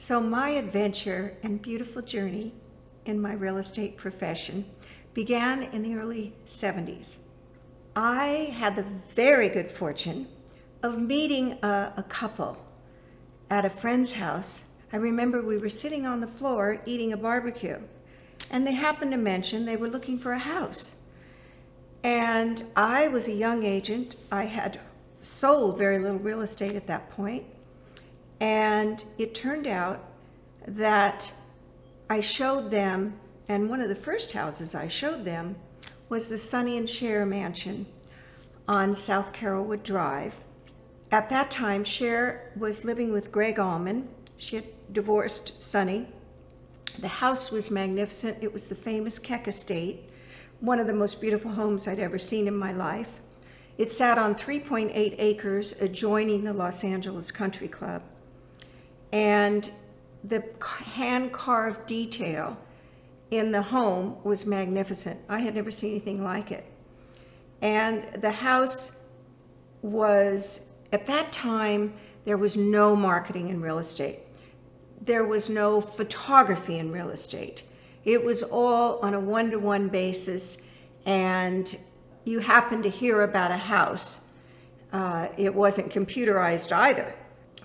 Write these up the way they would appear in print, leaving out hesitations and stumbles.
So my adventure and beautiful journey in my real estate profession began in the early 70s. I had the very good fortune of meeting a couple at a friend's house. I remember we were sitting on the floor eating a barbecue, and they happened to mention they were looking for a house. And I was a young agent. I had sold very little real estate at that point. And it turned out that I showed them, and one of the first houses I showed them was the Sonny and Cher mansion on South Carrollwood Drive. At that time, Cher was living with Greg Allman. She had divorced Sonny. The house was magnificent. It was the famous Keck Estate, one of the most beautiful homes I'd ever seen in my life. It sat on 3.8 acres adjoining the Los Angeles Country Club. And the hand-carved detail in the home was magnificent. I had never seen anything like it. And the house was, at that time, there was no marketing in real estate. There was no photography in real estate. It was all on a one-to-one basis, and you happened to hear about a house. It wasn't computerized either.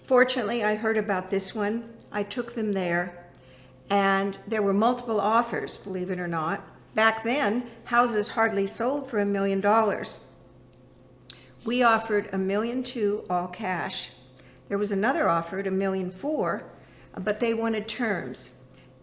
Fortunately, I heard about this one. I took them there, and there were multiple offers, believe it or not. Back then, houses hardly sold for $1 million. We offered $1.2 million all cash. There was another offer at $1.4 million, but they wanted terms,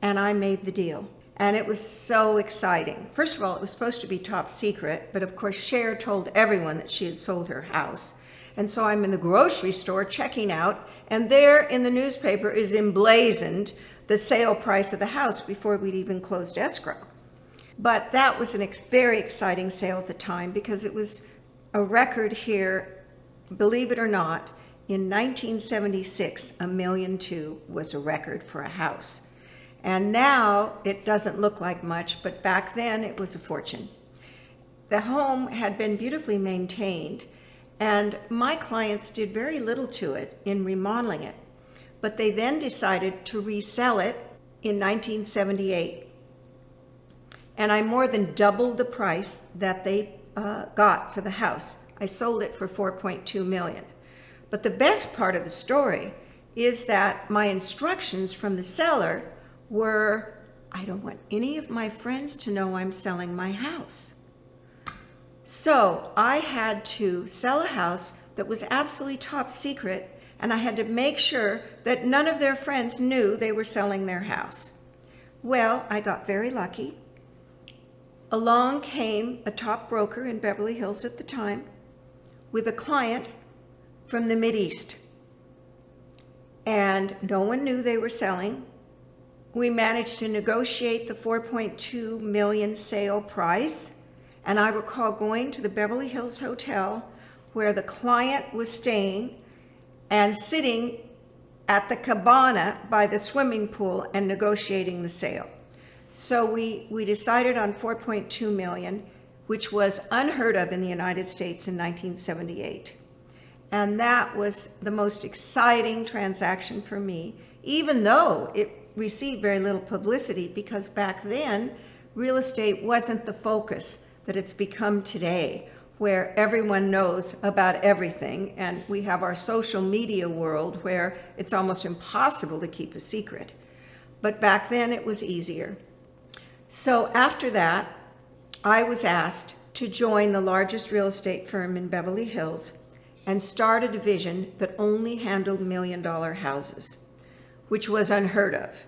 and I made the deal. And it was so exciting. First of all, it was supposed to be top secret, but of course, Cher told everyone that she had sold her house. And so I'm in the grocery store checking out, and there in the newspaper is emblazoned the sale price of the house before we'd even closed escrow. But that was a very exciting sale at the time because it was a record here, believe it or not. In 1976, $1.2 million was a record for a house. And now it doesn't look like much, but back then it was a fortune. The home had been beautifully maintained, and my clients did very little to it in remodeling it, but they then decided to resell it in 1978. And I more than doubled the price that they got for the house. I sold it for $4.2 million. But the best part of the story is that my instructions from the seller were, I don't want any of my friends to know I'm selling my house. So I had to sell a house that was absolutely top secret, and I had to make sure that none of their friends knew they were selling their house. Well, I got very lucky. Along came a top broker in Beverly Hills at the time with a client from the Mideast, and no one knew they were selling. We managed to negotiate the $4.2 million sale price. And I recall going to the Beverly Hills Hotel where the client was staying and sitting at the cabana by the swimming pool and negotiating the sale. So we decided on $4.2 million, which was unheard of in the United States in 1978. And that was the most exciting transaction for me, even though it received very little publicity, because back then, real estate wasn't the focus that it's become today, where everyone knows about everything, and we have our social media world where it's almost impossible to keep a secret. But back then it was easier. So after that, I was asked to join the largest real estate firm in Beverly Hills and start a division that only handled $1 million houses, which was unheard of.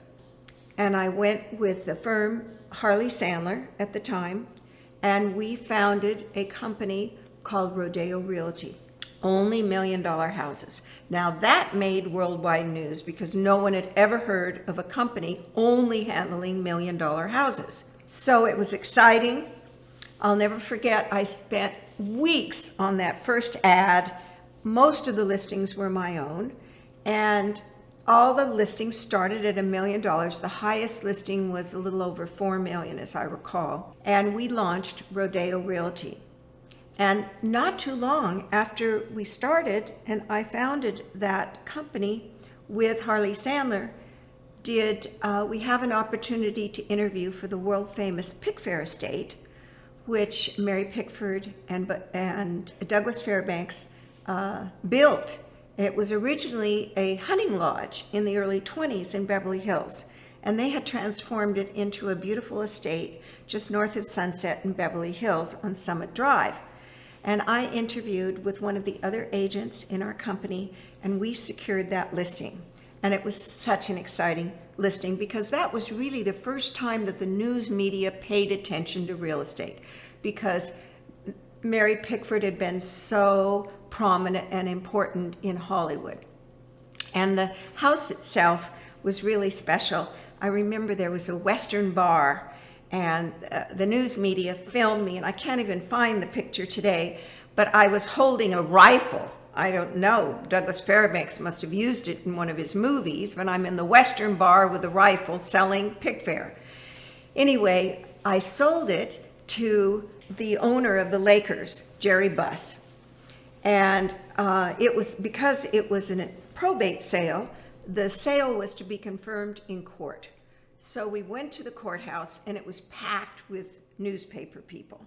And I went with the firm Harley Sandler at the time, and we founded a company called Rodeo Realty, only $1 million houses. Now that made worldwide news because no one had ever heard of a company only handling $1 million houses. So it was exciting. I'll never forget, I spent weeks on that first ad. Most of the listings were my own, and all the listings started at $1 million. The highest listing was a little over $4 million, as I recall. And we launched Rodeo Realty. And not too long after we started, and I founded that company with Harley Sandler, we have an opportunity to interview for the world-famous Pickfair estate, which Mary Pickford and Douglas Fairbanks built. It was originally a hunting lodge in the early 20s in Beverly Hills, and they had transformed it into a beautiful estate just north of Sunset in Beverly Hills on Summit Drive. And I interviewed with one of the other agents in our company, and we secured that listing. And it was such an exciting listing because that was really the first time that the news media paid attention to real estate, because Mary Pickford had been so prominent and important in Hollywood. And the house itself was really special. I remember there was a Western bar, and the news media filmed me, and I can't even find the picture today, but I was holding a rifle. I don't know, Douglas Fairbanks must have used it in one of his movies, but I'm in the Western bar with a rifle selling Pickfair. Anyway, I sold it to the owner of the Lakers, Jerry Buss. And it was because it was a probate sale, the sale was to be confirmed in court. So we went to the courthouse, and it was packed with newspaper people.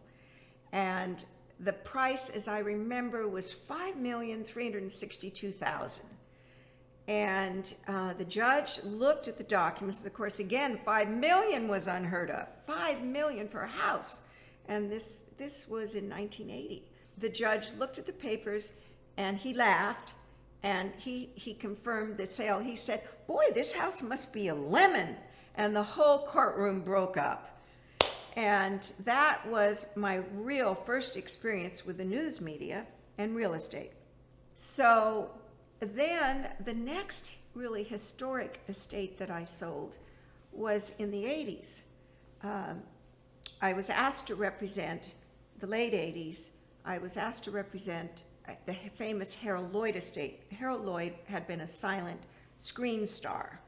And the price, as I remember, was $5,362,000. And the judge looked at the documents. Of course, again, $5 million was unheard of. $5 million for a house. And this was in 1980. The judge looked at the papers, and he laughed, and he confirmed the sale. He said, "Boy, this house must be a lemon." And the whole courtroom broke up. And that was my real first experience with the news media and real estate. So then the next really historic estate that I sold was in the 80s. I was asked to represent the late 80s. I was asked to represent the famous Harold Lloyd estate. Harold Lloyd had been a silent screen star,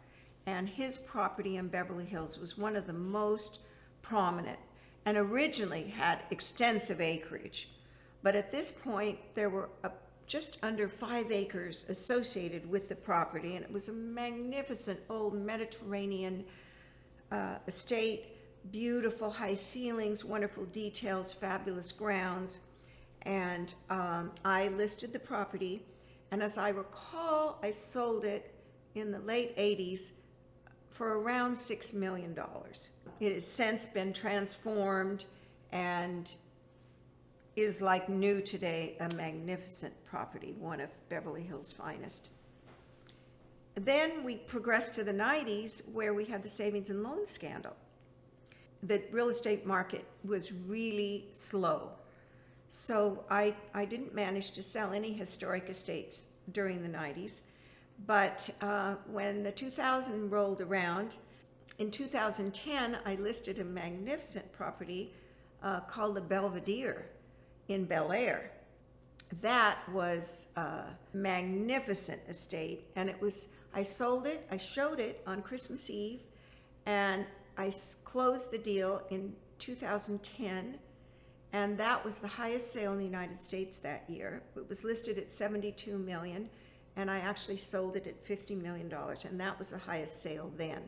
and his property in Beverly Hills was one of the most prominent and originally had extensive acreage. But at this point, there were just under 5 acres associated with the property, and it was a magnificent old Mediterranean estate, beautiful high ceilings, wonderful details, fabulous grounds. And I listed the property, and as I recall, I sold it in the late 80s for around $6 million. It has since been transformed and is like new today, a magnificent property, one of Beverly Hills' finest. Then we progressed to the 90s, where we had the savings and loan scandal. The real estate market was really slow. So I didn't manage to sell any historic estates during the 90s. But when the 2000 rolled around, in 2010, I listed a magnificent property called the Belvedere in Bel Air. That was a magnificent estate, and I sold it, I showed it on Christmas Eve, and I closed the deal in 2010, and that was the highest sale in the United States that year. It was listed at $72 million, and I actually sold it at $50 million, and that was the highest sale then.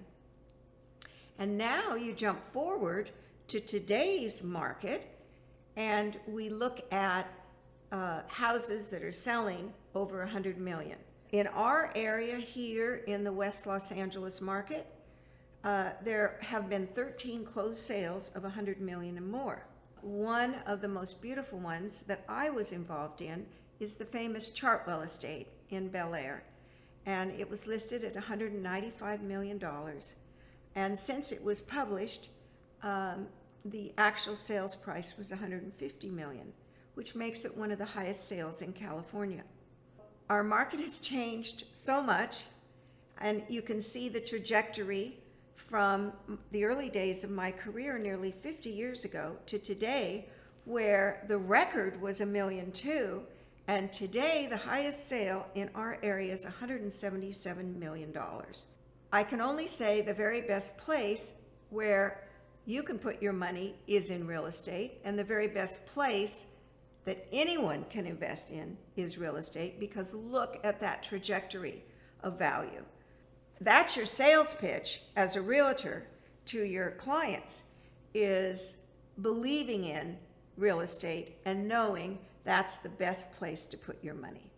And now you jump forward to today's market, and we look at houses that are selling over $100 million. In our area here in the West Los Angeles market, there have been 13 closed sales of $100 million and more. One of the most beautiful ones that I was involved in is the famous Chartwell estate in Bel Air, and it was listed at $195 million. And since it was published, the actual sales price was $150 million, which makes it one of the highest sales in California. Our market has changed so much, and you can see the trajectory from the early days of my career nearly 50 years ago to today, where the record was $1.2 million, and today the highest sale in our area is $177 million. I can only say the very best place where you can put your money is in real estate, and the very best place that anyone can invest in is real estate, because look at that trajectory of value. that's your sales pitch as a realtor to your clients, is believing in real estate and knowing that's the best place to put your money.